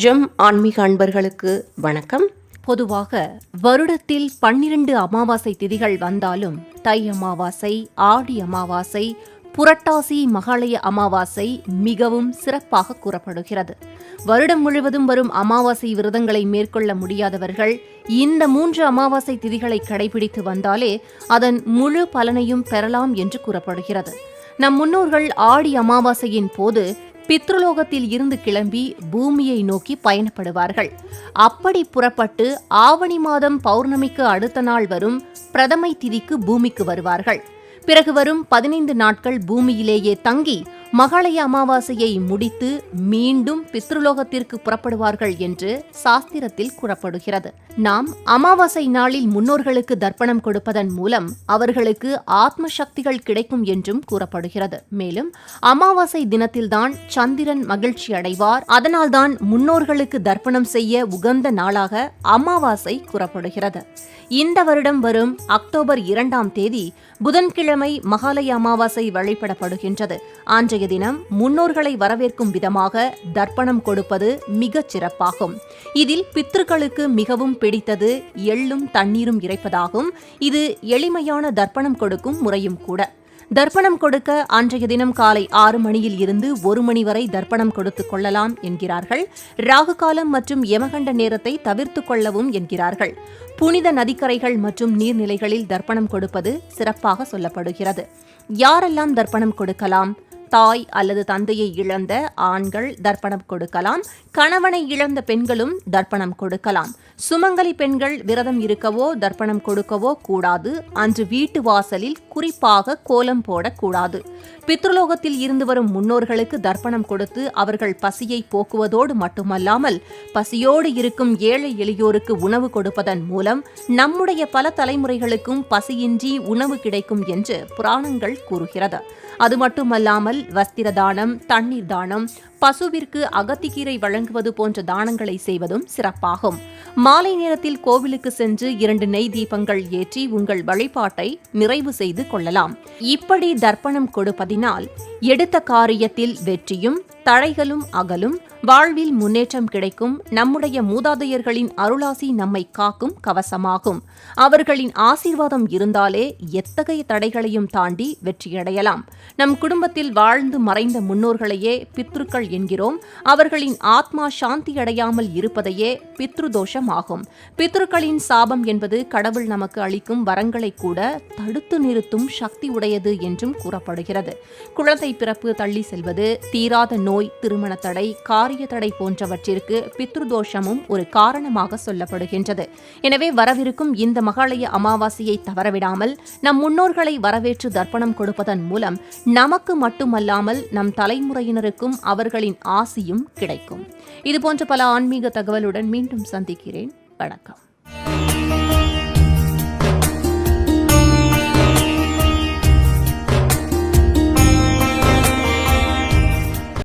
GeM ஆன்மீக அன்பர்களுக்கு வணக்கம். பொதுவாக வருடத்தில் 12 அமாவாசை திதிகள் வந்தாலும் தை அமாவாசை, ஆடி அமாவாசை, புரட்டாசி மகாலய அமாவாசை மிகவும் சிறப்பாக கூறப்படுகிறது. வருடம் முழுவதும் வரும் அமாவாசை விரதங்களை மேற்கொள்ள முடியாதவர்கள் இந்த 3 அமாவாசை திதிகளை கடைபிடித்து வந்தாலே அதன் முழு பலனையும் பெறலாம் என்று கூறப்படுகிறது. நம் முன்னோர்கள் ஆடி அமாவாசையின் போது பித்ருலோகத்தில் இருந்து கிளம்பி பூமியை நோக்கி பயணப்படுவார்கள். அப்படி புறப்பட்டு ஆவணி மாதம் பௌர்ணமிக்கு அடுத்த நாள் வரும் பிரதமை திதிக்கு பூமிக்கு வருவார்கள். பிறகு வரும் 15 நாட்கள் பூமியிலேயே தங்கி மகாலய அமாவாசையை முடித்து மீண்டும் பித்ருலோகத்திற்கு புறப்படுவார்கள் என்று சாஸ்திரத்தில் கூறப்படுகிறது. நாம் அமாவாசை நாளில் முன்னோர்களுக்கு தர்ப்பணம் கொடுப்பதன் மூலம் அவர்களுக்கு ஆத்ம சக்திகள் கிடைக்கும் என்றும் கூறப்படுகிறது. மேலும் அமாவாசை தினத்தில்தான் சந்திரன் மகிழ்ச்சி அடைவார். அதனால்தான் முன்னோர்களுக்கு தர்ப்பணம் செய்ய உகந்த நாளாக அமாவாசை கூறப்படுகிறது. இந்த வருடம் வரும் அக்டோபர் 2ஆம் தேதி புதன்கிழமை மகாலய அமாவாசை வழிபடப்படுகின்றது. அன்றைய தினம் முன்னோர்களை வரவேற்கும் விதமாக தர்ப்பணம் கொடுப்பது மிகச் சிறப்பாகும். இதில் பித்ருக்களுக்கு மிகவும் பிடித்தது எள்ளும் தண்ணீரும் இறைப்பதாகும். இது எளிமையான தர்ப்பணம் கொடுக்கும் முறையும் கூட. தர்ப்பணம் கொடுக்க அன்றைய தினம் காலை 6 மணியில் இருந்து 1 மணி வரை தர்ப்பணம் கொடுத்துக் கொள்ளலாம் என்கிறார்கள். ராகு காலம் மற்றும் யமகண்ட நேரத்தை தவிர்த்துக் கொள்ளவும் என்கிறார்கள். புனித நதிக்கரைகள் மற்றும் நீர்நிலைகளில் தர்ப்பணம் கொடுப்பது சிறப்பாக சொல்லப்படுகிறது. யாரெல்லாம் தர்ப்பணம் கொடுக்கலாம்? தாய் அல்லது தந்தையை இழந்த ஆண்கள் தர்ப்பணம் கொடுக்கலாம். கணவனை இழந்த பெண்களும் தர்ப்பணம் கொடுக்கலாம். சுமங்கலி பெண்கள் விரதம் இருக்கவோ தர்ப்பணம் கொடுக்கவோ கூடாது. அன்று வீட்டு வாசலில் குறிப்பாக கோலம் போடக்கூடாது. பித்ருலோகத்தில் இருந்து வரும் முன்னோர்களுக்கு தர்ப்பணம் கொடுத்து அவர்கள் பசியை போக்குவதோடு மட்டுமல்லாமல் பசியோடு இருக்கும் ஏழை எளியோருக்கு உணவு கொடுப்பதன் மூலம் நம்முடைய பல தலைமுறைகளுக்கும் பசியின்றி உணவு கிடைக்கும் என்று புராணங்கள் கூறுகிறது. அது மட்டுமல்லாமல் வஸ்திர தானம், தண்ணீர் தானம், பசுவிற்கு அகத்திக்கீரை வழங்குவது போன்ற தானங்களை செய்வதும் சிறப்பாகும். மாலை நேரத்தில் கோவிலுக்கு சென்று 2 நெய் தீபங்கள் ஏற்றி உங்கள் வழிபாட்டை நிறைவு செய்து கொள்ளலாம். இப்படி தர்ப்பணம் கொடுப்பதினால் எடுத்த காரியத்தில் வெற்றியும் தடைகளும் அகலும், வாழ்வில் முன்னேற்றம் கிடைக்கும். நம்முடைய மூதாதையர்களின் அருளாசி நம்மை காக்கும் கவசமாகும். அவர்களின் ஆசீர்வாதம் இருந்தாலே எத்தகைய தடைகளையும் தாண்டி வெற்றியடையலாம். நம் குடும்பத்தில் வாழ்ந்து மறைந்த முன்னோர்களையே பித்ருக்கள் என்கிறோம். அவர்களின் ஆத்மா சாந்தி அடையாமல் இருப்பதையே பித்ருதோஷமாகும். பித்ருக்களின் சாபம் என்பது கடவுள் நமக்கு அளிக்கும் வரங்களை கூட தடுத்து நிறுத்தும் சக்தி உடையது என்றும் கூறப்படுகிறது. குழந்தை பிறப்பு தள்ளி செல்வது, தீராத நோய், திருமண தடை, காரிய தடை போன்றவற்றிற்கு பித்ருதோஷமும் ஒரு காரணமாக சொல்லப்படுகின்றது. எனவே வரவிருக்கும் இந்த மகாலய அமாவாசையை தவறவிடாமல் நம் முன்னோர்களை வரவேற்று தர்ப்பணம் கொடுப்பதன் மூலம் நமக்கு மட்டுமல்லாமல் நம் தலைமுறையினருக்கும் அவர்களின் ஆசியும் கிடைக்கும். இதுபோன்ற பல ஆன்மீக தகவலுடன் மீண்டும் சந்திக்கிறேன். வணக்கம்.